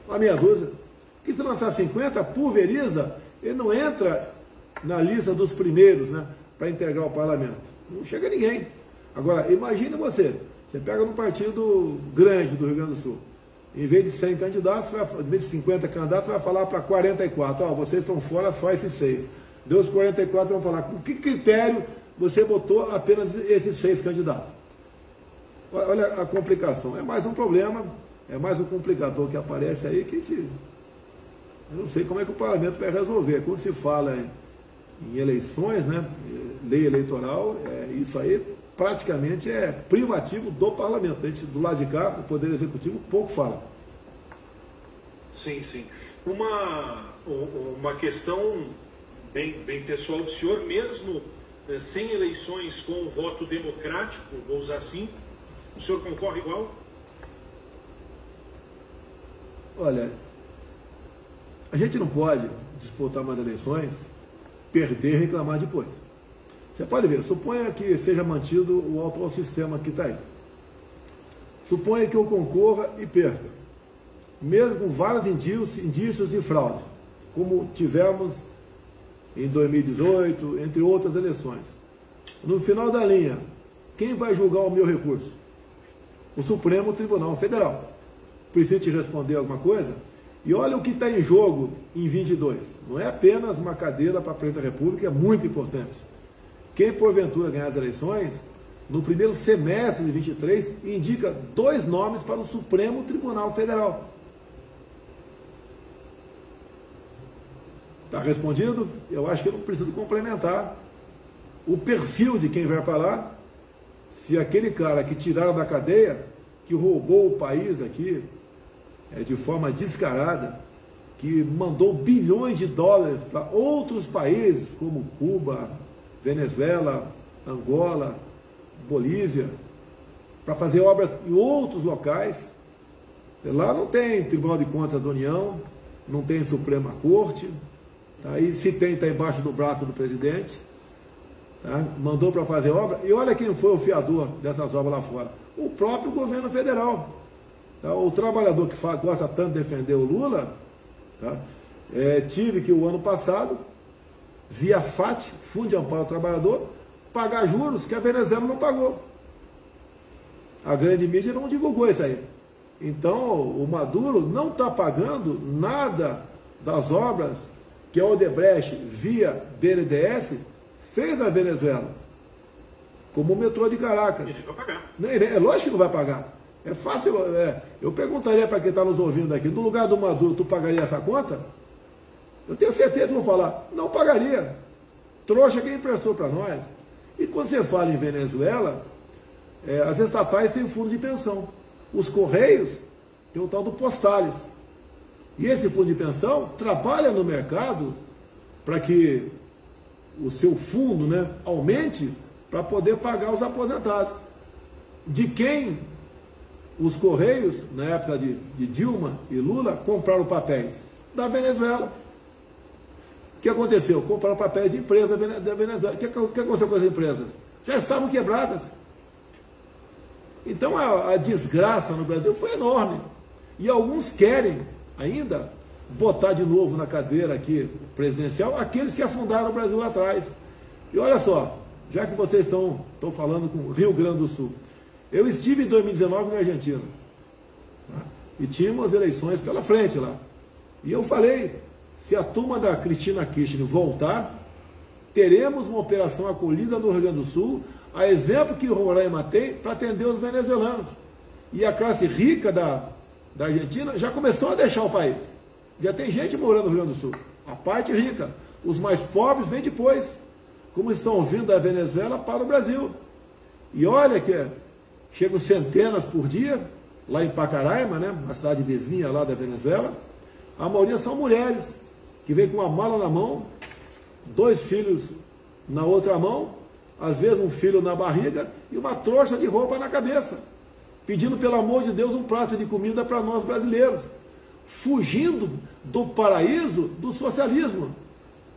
uma meia dúzia. Porque se lançar 50, pulveriza, ele não entra na lista dos primeiros, né, para integrar o parlamento. Não chega ninguém. Agora, imagine você pega num partido grande do Rio Grande do Sul, em vez de 100 candidatos, em vez de 50 candidatos, vai falar para 44, vocês estão fora, só esses 6. Dos 44 vão falar, com que critério você botou apenas esses 6 candidatos? Olha a complicação, é mais um problema, é mais um complicador que aparece aí que eu não sei como é que o parlamento vai resolver. Quando se fala em eleições, né, lei eleitoral, isso aí praticamente é privativo do parlamento. A gente, do lado de cá, o Poder Executivo pouco fala. Sim, sim. Uma questão bem pessoal do senhor, mesmo sem eleições com o voto democrático, vou usar assim, o senhor concorre igual? Olha, a gente não pode disputar mais eleições, perder e reclamar depois. Você pode ver, suponha que seja mantido o atual sistema que está aí. Suponha que eu concorra e perca, mesmo com vários indícios de fraude, como tivemos em 2018, entre outras eleições. No final da linha, quem vai julgar o meu recurso? O Supremo Tribunal Federal. Preciso te responder alguma coisa? E olha o que está em jogo em 22. Não é apenas uma cadeira para a Presidente da República, é muito importante. Quem porventura ganhar as eleições, no primeiro semestre de 23, indica 2 nomes para o Supremo Tribunal Federal. Está respondido? Eu acho que eu não preciso complementar o perfil de quem vai para lá. Se aquele cara que tiraram da cadeia, que roubou o país aqui de forma descarada, que mandou bilhões de dólares para outros países, como Cuba, Venezuela, Angola, Bolívia, para fazer obras em outros locais. Lá não tem Tribunal de Contas da União, não tem Suprema Corte, tá? E se tem, está embaixo do braço do presidente, tá? Mandou para fazer obra, e olha quem foi o fiador dessas obras lá fora, o próprio governo federal. Tá? O trabalhador que gosta tanto de defender o Lula, tá? Tive que o ano passado, via FAT, Fundo de Amparo ao Trabalhador, pagar juros que a Venezuela não pagou. A grande mídia não divulgou isso aí. Então, o Maduro não está pagando nada das obras que a Odebrecht, via BNDES, fez na Venezuela. Como o metrô de Caracas. Ele vai pagar. É lógico que não vai pagar. É fácil. Eu perguntaria para quem está nos ouvindo aqui, no lugar do Maduro, tu pagaria essa conta? Eu tenho certeza que vão falar, não pagaria. Trouxa quem emprestou para nós. E quando você fala em Venezuela, as estatais têm fundos de pensão. Os Correios têm o tal do Postales. E esse fundo de pensão trabalha no mercado para que o seu fundo, né, aumente para poder pagar os aposentados. De quem os Correios, na época de Dilma e Lula, compraram papéis? Da Venezuela. O que aconteceu? Compraram papéis de empresa da Venezuela. O que aconteceu com as empresas? Já estavam quebradas. Então a desgraça no Brasil foi enorme. E alguns querem ainda botar de novo na cadeira aqui presidencial aqueles que afundaram o Brasil lá atrás. E olha só, já que vocês estão falando com o Rio Grande do Sul, eu estive em 2019 na Argentina, tá? E tínhamos eleições pela frente lá. E eu falei, se a turma da Cristina Kirchner voltar, teremos uma operação acolhida no Rio Grande do Sul, a exemplo que Roraima tem para atender os venezuelanos. E a classe rica da Argentina já começou a deixar o país. Já tem gente morando no Rio Grande do Sul. A parte rica. Os mais pobres vêm depois, como estão vindo da Venezuela para o Brasil. E olha que chegam centenas por dia, lá em Pacaraima, né, uma cidade vizinha lá da Venezuela. A maioria são mulheres, que vêm com uma mala na mão, 2 filhos na outra mão, às vezes um filho na barriga e uma trouxa de roupa na cabeça, pedindo, pelo amor de Deus, um prato de comida para nós brasileiros. fugindo do paraíso do socialismo.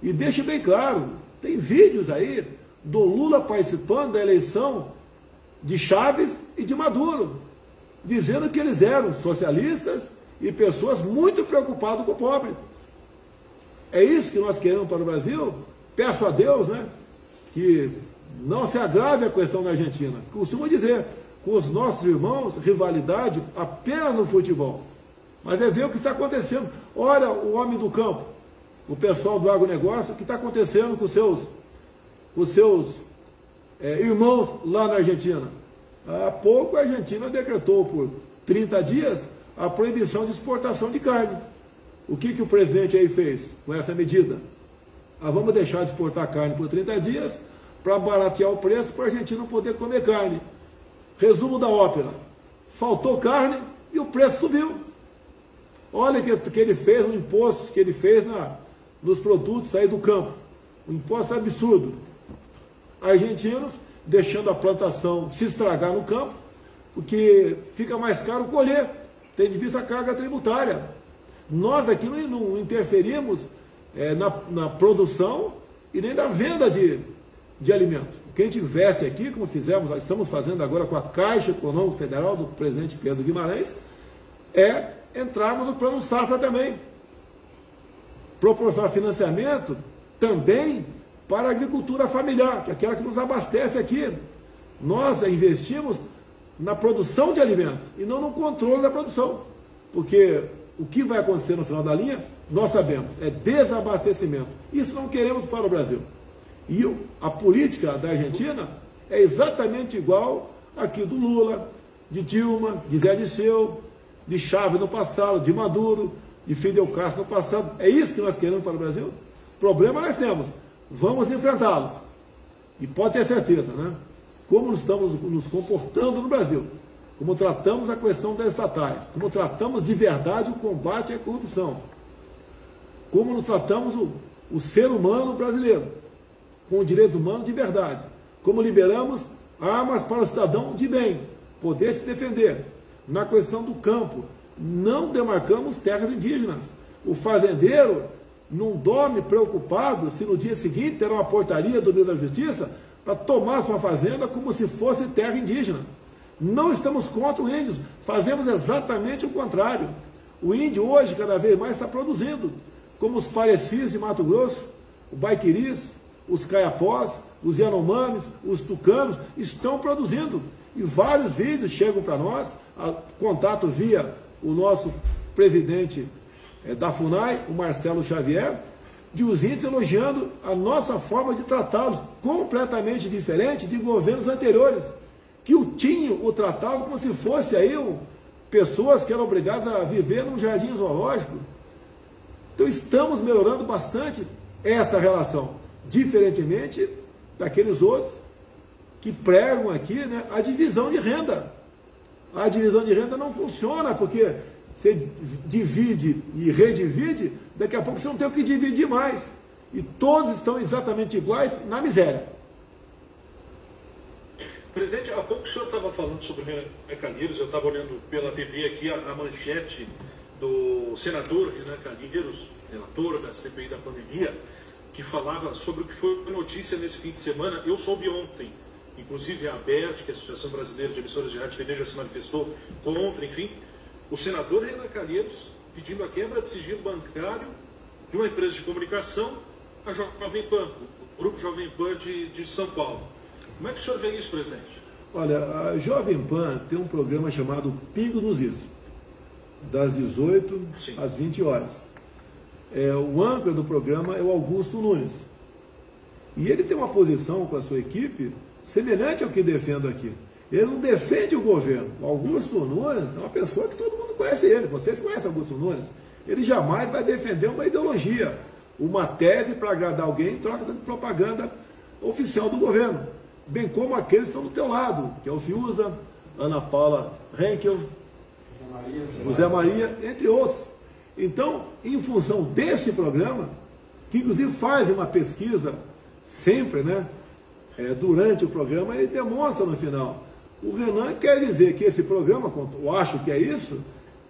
E deixe bem claro, tem vídeos aí do Lula participando da eleição de Chaves e de Maduro, dizendo que eles eram socialistas e pessoas muito preocupadas com o pobre. É isso que nós queremos para o Brasil? Peço a Deus, né, que não se agrave a questão da Argentina. Costumo dizer, com os nossos irmãos, rivalidade apenas no futebol. Mas é ver o que está acontecendo. Olha o homem do campo, o pessoal do agronegócio, o que está acontecendo com os seus irmãos lá na Argentina. Há pouco a Argentina decretou por 30 dias a proibição de exportação de carne. O que o presidente aí fez com essa medida? Vamos deixar de exportar carne por 30 dias para baratear o preço para a Argentina poder comer carne. Resumo da ópera: faltou carne e o preço subiu. Olha que ele fez, um imposto que ele fez nos produtos aí do campo. Um imposto absurdo. Argentinos deixando a plantação se estragar no campo, porque fica mais caro colher, tendo de vista a carga tributária. Nós aqui não interferimos na produção e nem na venda de alimentos. O que a gente investe aqui, como estamos fazendo agora com a Caixa Econômica Federal do presidente Pedro Guimarães, é entrarmos no Plano Safra também. Proporcionar financiamento também para a agricultura familiar, que é aquela que nos abastece aqui. Nós investimos na produção de alimentos e não no controle da produção. Porque o que vai acontecer no final da linha, nós sabemos, é desabastecimento. Isso não queremos para o Brasil. E a política da Argentina é exatamente igual aqui do Lula, de Dilma, de Zé Dirceu, de Chávez no passado, de Maduro, de Fidel Castro no passado. É isso que nós queremos para o Brasil? Problema nós temos. Vamos enfrentá-los. E pode ter certeza, né? Como estamos nos comportando no Brasil, como tratamos a questão das estatais, como tratamos de verdade o combate à corrupção, como nos tratamos o ser humano brasileiro, com direitos humanos de verdade, como liberamos armas para o cidadão de bem, poder se defender. Na questão do campo, não demarcamos terras indígenas. O fazendeiro não dorme preocupado se no dia seguinte terá uma portaria do Ministério da Justiça para tomar sua fazenda como se fosse terra indígena. Não estamos contra os índios, fazemos exatamente o contrário. O índio hoje, cada vez mais, está produzindo, como os parecis de Mato Grosso, o baiquiris, os caiapós, os yanomamis, os tucanos, estão produzindo. E vários vídeos chegam para nós, contato via o nosso presidente da FUNAI, o Marcelo Xavier, de os índios elogiando a nossa forma de tratá-los, completamente diferente de governos anteriores, que o tratavam como se fosse aí pessoas que eram obrigadas a viver num jardim zoológico. Então estamos melhorando bastante essa relação, diferentemente daqueles outros que pregam aqui, né, a divisão de renda. A divisão de renda não funciona, porque você divide e redivide, daqui a pouco você não tem o que dividir mais. E todos estão exatamente iguais na miséria. Presidente, há pouco o senhor estava falando sobre Renan Calheiros, eu estava olhando pela TV aqui a manchete do senador Renan Calheiros, relator da CPI da pandemia, que falava sobre o que foi notícia nesse fim de semana. Eu soube ontem, inclusive a ABERT, que é a Associação Brasileira de Emissoras de Rádio e TV, já se manifestou contra, enfim, o senador Renan Calheiros pedindo a quebra de sigilo bancário de uma empresa de comunicação, a Jovem Pan, o Grupo Jovem Pan de São Paulo. Como é que o senhor vê isso, presidente? Olha, a Jovem Pan tem um programa chamado Pingo nos Is, das 18 às 20 horas. O âncora do programa é o Augusto Nunes. E ele tem uma posição com a sua equipe semelhante ao que defendo aqui. Ele não defende o governo. O Augusto Nunes é uma pessoa que todo mundo conhece ele. Vocês conhecem o Augusto Nunes? Ele jamais vai defender uma ideologia, uma tese para agradar alguém em troca de propaganda oficial do governo. Bem como aqueles que estão do teu lado, que é o Fiuza, Ana Paula Henkel, José Maria, entre outros. Então, em função desse programa, que inclusive faz uma pesquisa sempre, né, durante o programa, ele demonstra no final. O Renan quer dizer que esse programa, eu acho que é isso,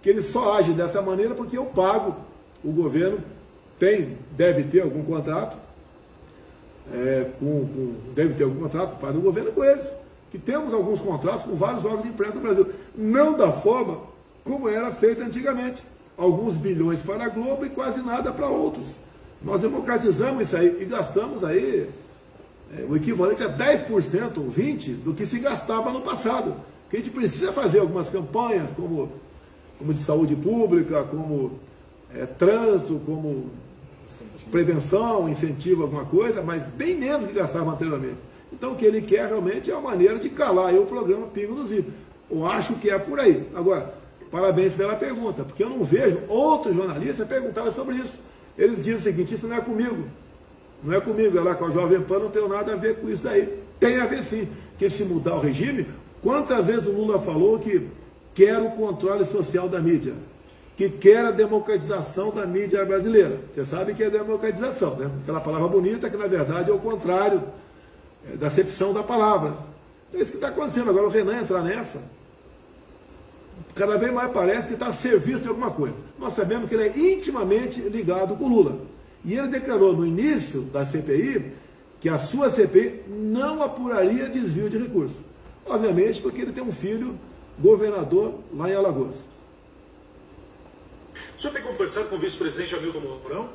que ele só age dessa maneira porque eu pago, o governo deve ter algum contrato, deve ter algum contrato para o governo com eles, que temos alguns contratos com vários órgãos de imprensa do Brasil, não da forma como era feito antigamente, alguns bilhões para a Globo e quase nada para outros. Nós democratizamos isso aí e gastamos aí o equivalente a 10% ou 20% do que se gastava no passado, que a gente precisa fazer algumas campanhas como de saúde pública, como trânsito, como prevenção, incentivo, alguma coisa, mas bem menos do que gastava anteriormente. Então o que ele quer realmente é uma maneira de calar aí o programa Pingo nos Is. Eu acho que é por aí. Agora, parabéns pela pergunta, porque eu não vejo outros jornalistas perguntarem sobre isso. Eles dizem o seguinte: isso não é comigo. Não é comigo, é lá com a Jovem Pan, não tem nada a ver com isso daí. Tem a ver sim, porque se mudar o regime, quantas vezes o Lula falou que quer o controle social da mídia, que quer a democratização da mídia brasileira. Você sabe que é democratização, né? Aquela palavra bonita que na verdade é o contrário da acepção da palavra. É isso que está acontecendo. Agora o Renan entrar nessa, cada vez mais parece que está a serviço de alguma coisa. Nós sabemos que ele é intimamente ligado com o Lula. E ele declarou no início da CPI que a sua CPI não apuraria desvio de recursos. Obviamente porque ele tem um filho governador lá em Alagoas. O senhor tem conversado com o vice-presidente Hamilton Mourão?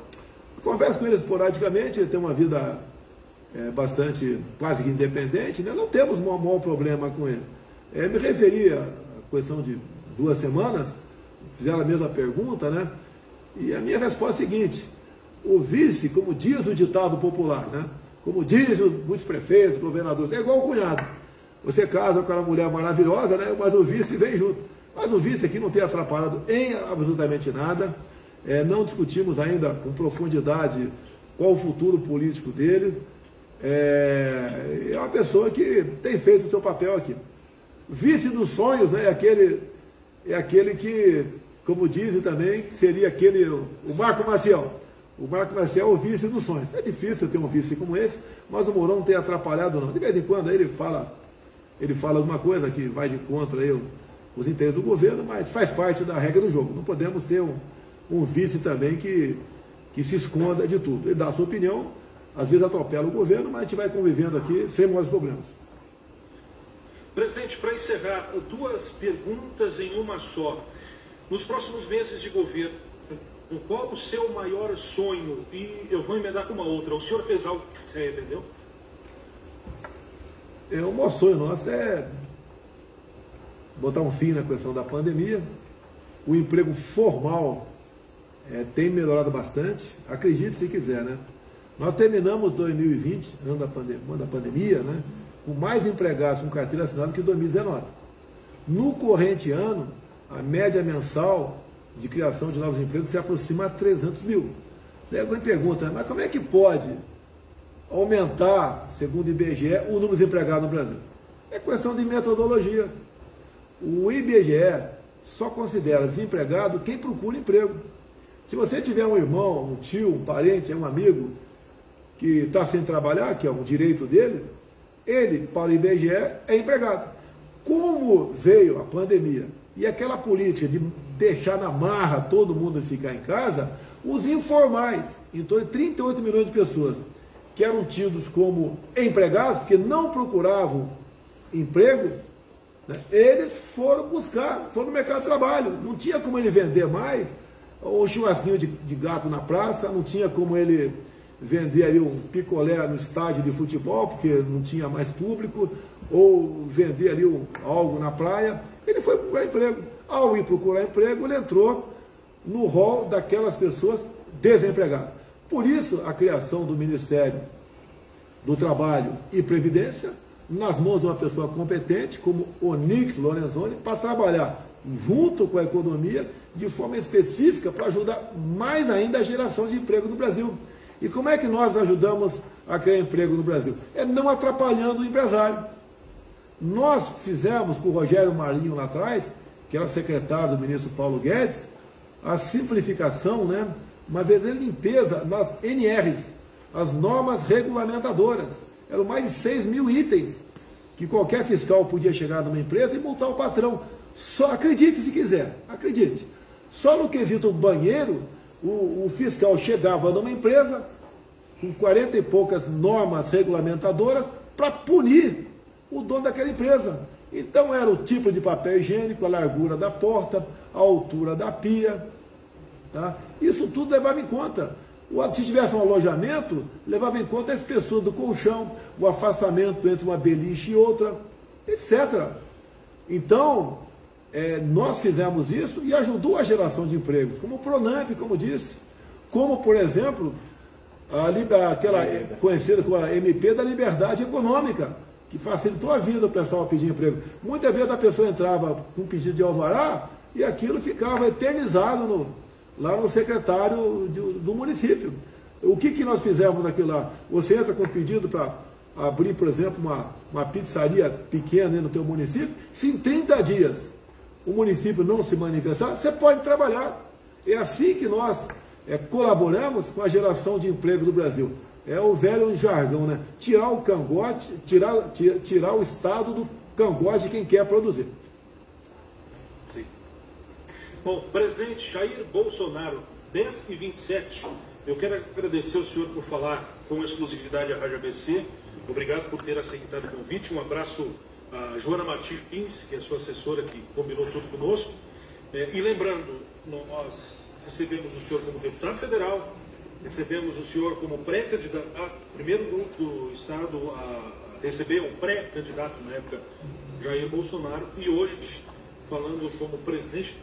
Converso com ele esporadicamente, ele tem uma vida bastante, quase que independente, né? Não temos um maior problema com ele. Me referi à questão de 2 semanas, fizeram a mesma pergunta, né? E a minha resposta é a seguinte: o vice, como diz o ditado popular, né? Como dizem muitos prefeitos, governadores, é igual o cunhado. Você casa com uma mulher maravilhosa, né? Mas o vice vem junto. Mas o vice aqui não tem atrapalhado em absolutamente nada. Não discutimos ainda com profundidade qual o futuro político dele. É uma pessoa que tem feito o seu papel aqui. Vice dos sonhos, né? É aquele que, como dizem também, seria o Marco Maciel. O Marco Maciel é o vice dos sonhos. É difícil ter um vice como esse, mas o Mourão não tem atrapalhado não. De vez em quando aí ele fala alguma coisa que vai de contra aí os interesses do governo, mas faz parte da regra do jogo. Não podemos ter um vice também que se esconda de tudo. Ele dá a sua opinião, às vezes atropela o governo, mas a gente vai convivendo aqui sem maiores problemas. Presidente, para encerrar, 2 perguntas em uma só. Nos próximos meses de governo, qual o seu maior sonho? E eu vou emendar com uma outra. O senhor fez algo que você entendeu? O maior sonho nosso é botar um fim na questão da pandemia. O emprego formal tem melhorado bastante. Acredite se quiser, né? Nós terminamos 2020, ano da pandemia, né? Com mais empregados com carteira assinada que 2019. No corrente ano, a média mensal de criação de novos empregos se aproxima a 300 mil. Daí alguém pergunta, mas como é que pode aumentar, segundo o IBGE, o número de empregados no Brasil? É questão de metodologia. O IBGE só considera desempregado quem procura emprego. Se você tiver um irmão, um tio, um parente, um amigo que está sem trabalhar, que é um direito dele, ele, para o IBGE, é empregado. Como veio a pandemia e aquela política de deixar na marra todo mundo ficar em casa, os informais, em torno de 38 milhões de pessoas, que eram tidos como empregados, porque não procuravam emprego, né, eles foram no mercado de trabalho. Não tinha como ele vender mais um churrasquinho de gato na praça, não tinha como ele vender ali um picolé no estádio de futebol, porque não tinha mais público, ou vender ali algo na praia. Ele foi procurar emprego. Ao ir procurar emprego, ele entrou no rol daquelas pessoas desempregadas. Por isso, a criação do Ministério do Trabalho e Previdência, nas mãos de uma pessoa competente, como Onyx Lorenzoni, para trabalhar junto com a economia, de forma específica, para ajudar mais ainda a geração de emprego no Brasil. E como é que nós ajudamos a criar emprego no Brasil? É não atrapalhando o empresário. Nós fizemos com o Rogério Marinho lá atrás, que era secretário do ministro Paulo Guedes, a simplificação, né, uma verdadeira limpeza nas NRs, as normas regulamentadoras. Eram mais de 6 mil itens que qualquer fiscal podia chegar numa empresa e multar o patrão. Só acredite se quiser, acredite. Só no quesito banheiro, o fiscal chegava numa empresa com 40 e poucas normas regulamentadoras para punir o dono daquela empresa. Então era o tipo de papel higiênico, a largura da porta, a altura da pia. Tá? Isso tudo levava em conta. Se tivesse um alojamento, levava em conta a espessura do colchão, o afastamento entre uma beliche e outra, etc. Então, nós fizemos isso e ajudou a geração de empregos, como o Pronamp, como disse, como, por exemplo, aquela conhecida como a MP da Liberdade Econômica, que facilitou a vida do pessoal a pedir emprego. Muitas vezes a pessoa entrava com um pedido de alvará e aquilo ficava eternizado lá no secretário do município. O que nós fizemos naquilo lá? Você entra com um pedido para abrir, por exemplo, uma pizzaria pequena no teu município, se em 30 dias o município não se manifestar, você pode trabalhar. É assim que nós colaboramos com a geração de emprego do Brasil. É o velho jargão, né? Tirar o cangote, tirar o Estado do cangote de quem quer produzir. Sim. Bom, presidente Jair Bolsonaro, 10h27, eu quero agradecer ao senhor por falar com exclusividade à Rádio ABC. Obrigado por ter aceitado o convite. Um abraço a Joana Martins, que é sua assessora, que combinou tudo conosco. E lembrando, nós recebemos o senhor como deputado federal, recebemos o senhor como pré-candidato, primeiro do Estado a receber um pré-candidato na época, Jair Bolsonaro, e hoje falando como presidente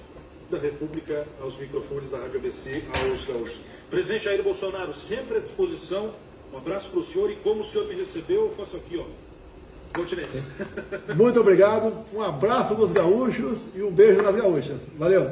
da República aos microfones da Rádio ABC, aos gaúchos. Presidente Jair Bolsonaro, sempre à disposição. Um abraço para o senhor e como o senhor me recebeu, eu faço aqui, ó. Continência. Muito obrigado, um abraço dos gaúchos e um beijo nas gaúchas. Valeu!